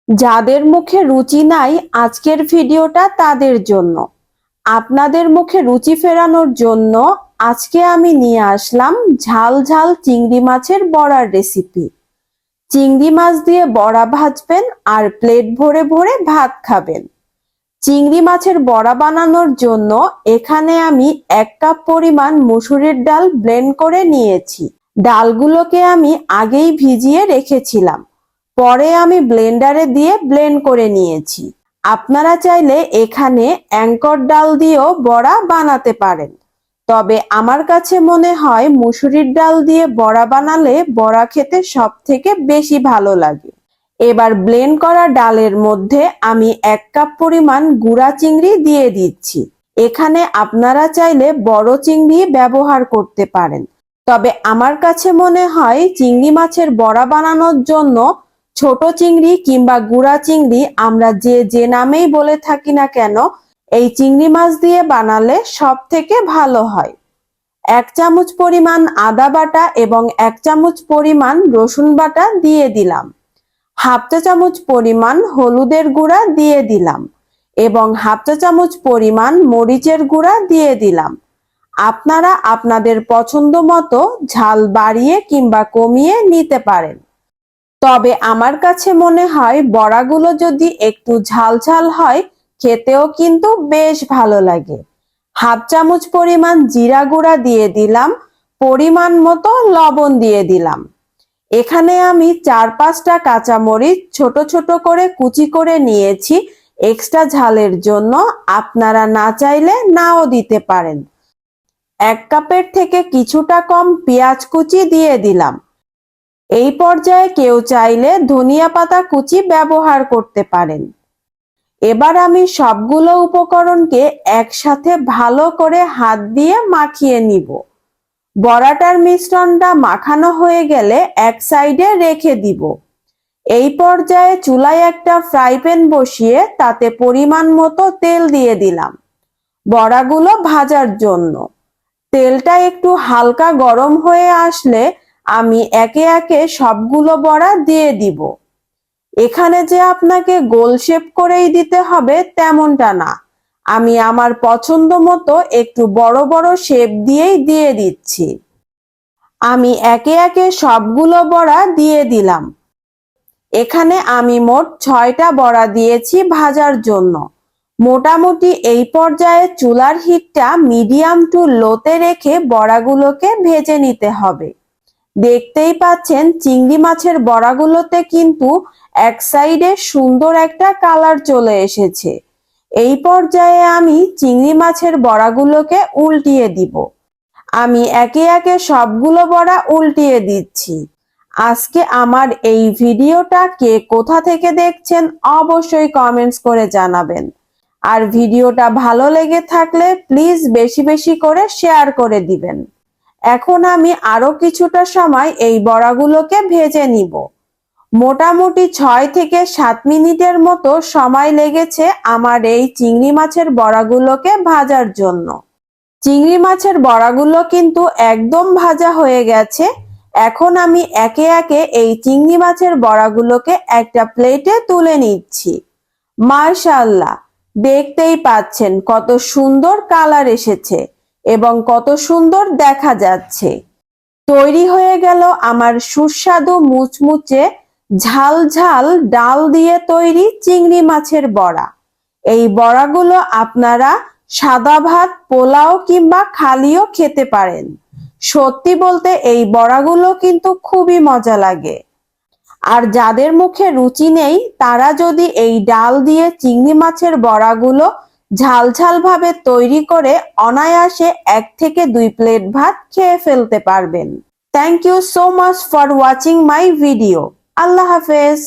যাদের মুখে রুচি নাই আজকের ভিডিওটা তাদের জন্য। আপনাদের মুখে রুচি ফেরানোর জন্য আজকে আমি নিয়ে আসলাম ঝাল ঝাল চিংড়ি মাছের বড়ার রেসিপি। চিংড়ি মাছ দিয়ে বড়া ভাজবেন আর প্লেট ভরে ভরে ভাত খাবেন। চিংড়ি মাছের বড়া বানানোর জন্য এখানে আমি 1 কাপ পরিমাণ মসুরের ডাল ব্লেন্ড করে নিয়েছি। ডালগুলোকে আমি আগেই ভিজিয়ে রেখেছিলাম, পরে আমি ব্লেন্ডারে দিয়ে ব্লেন্ড করে নিয়েছি। আপনারা চাইলে এখানে অ্যাঙ্কর ডাল দিয়েও বড়া বানাতে পারেন, তবে আমার কাছে মনে হয় মুসুরির ডাল দিয়ে বড়া বানালে বড়া খেতে সব থেকে বেশি ভালো লাগে। এবার ব্লেন্ড করা ডালের মধ্যে আমি 1 কাপ পরিমাণ গুঁড়া চিংড়ি দিয়ে দিচ্ছি। এখানে আপনারা চাইলে বড় চিংড়ি ব্যবহার করতে পারেন, তবে আমার কাছে মনে হয় চিংড়ি মাছের বড়া বানানোর জন্য ছোট চিংড়ি কিংবা গুঁড়া চিংড়ি আমরা যে নামেই বলে থাকি না কেন, এই চিংড়ি মাছ দিয়ে বানালে সব থেকে ভালো হয়। 1 চামচ পরিমাণ আদা বাটা এবং 1 চামচ পরিমাণ রসুন বাটা দিয়ে দিলাম। 1/2 চা চামচ পরিমাণ হলুদের গুঁড়া দিয়ে দিলাম এবং 1/2 চা চামচ পরিমাণ মরিচের গুঁড়া দিয়ে দিলাম। আপনারা আপনাদের পছন্দ মতো ঝাল বাড়িয়ে কিংবা কমিয়ে নিতে পারেন, তবে আমার কাছে মনে হয় বড়াগুলো যদি একটু ঝাল ঝাল হয় খেতেও কিন্তু বেশ ভালো লাগে। 1/2 চামচ পরিমাণ জিরা গুঁড়া দিয়ে দিলাম, পরিমাণ মতো লবণ দিয়ে দিলাম। এখানে আমি 4-5টা কাঁচামরিচ ছোট ছোট করে কুচি করে নিয়েছি এক্সট্রা ঝালের জন্য, আপনারা না চাইলে নাও দিতে পারেন। 1 কাপের থেকে কিছুটা কম পেঁয়াজ কুচি দিয়ে দিলাম। এই পর্যায়ে কেউ চাইলে ধনিয়া পাতা কুচি ব্যবহার করতে পারেন। এবার আমি সবগুলো উপকরণকে একসাথে ভালো করে হাত দিয়ে মাখিয়ে নিব। বড়াটার মিশ্রণটা মাখানো হয়ে গেলে এক সাইডে রেখে দিব। এই পর্যায়ে চুলায় একটা ফ্রাই প্যান বসিয়ে তাতে পরিমাণ মতো তেল দিয়ে দিলাম বড়াগুলো ভাজার জন্য। তেলটা একটু হালকা গরম হয়ে আসলে আমি একে একে সবগুলো বড়া দিয়ে দিব। এখানে যে আপনাকে গোল শেপ করেই দিতে হবে তেমনটা না, আমি আমার পছন্দ মতো একটু বড় বড় শেপ দিয়েই দিয়ে দিচ্ছি। আমি একে একে সবগুলো বড়া দিয়ে দিলাম। এখানে আমি মোট 6টা বড়া দিয়েছি ভাজার জন্য। মোটামুটি এই পর্যায়ে চুলার হিটটা মিডিয়াম টু লোতে রেখে বড়াগুলোকে ভেজে নিতে হবে। দেখতেই পাচ্ছেন চিংড়ি মাছের বড়াগুলোতে কিন্তু এক সাইডে সুন্দর একটা কালার চলে এসেছে। এই পর্যায়ে আমি চিংড়ি মাছের বড়াগুলোকে উল্টিয়ে দিব। আমি একে একে সবগুলো বড়া উল্টিয়ে দিচ্ছি। আজকে আমার এই ভিডিওটা কে কোথা থেকে দেখছেন অবশ্যই কমেন্টস করে জানাবেন। আর ভিডিওটা ভালো লেগে থাকলে প্লিজ বেশি বেশি করে শেয়ার করে দিবেন। এখন আমি আরো কিছুটা সময় এই বড়াগুলোকে ভেজে নিব। মোটামুটি 6 থেকে 7 মিনিটের মতো সময় লেগেছে আমার এই চিংড়ি মাছের বড়াগুলোকে ভাজার জন্য। চিংড়ি মাছের বড়াগুলো কিন্তু একদম ভাজা হয়ে গেছে। এখন আমি একে একে এই চিংড়ি মাছের বড়াগুলোকে একটা প্লেটে তুলে নিচ্ছি। মাশাআল্লাহ, দেখতেই পাচ্ছেন কত সুন্দর কালার এসেছে এবং কত সুন্দর দেখা যাচ্ছে। তৈরি হয়ে গেল আমার সুস্বাদু মুচমুচে ঝাল ঝাল ডাল দিয়ে তৈরি চিংড়ি মাছের বড়া। এই বড়াগুলো আপনারা সাদা ভাত, পোলাও কিংবা খালিও খেতে পারেন। সত্যি বলতে এই বড়াগুলো কিন্তু খুবই মজা লাগে। আর যাদের মুখে রুচি নেই তারা যদি এই ডাল দিয়ে চিংড়ি মাছের বড়াগুলো ঝাল ঝাল ভাবে তৈরি করে অনায়াসে 1 থেকে 2 প্লেট ভাত খেয়ে ফেলতে পারবেন। Thank you so much for watching my video. আল্লাহ হাফেজ।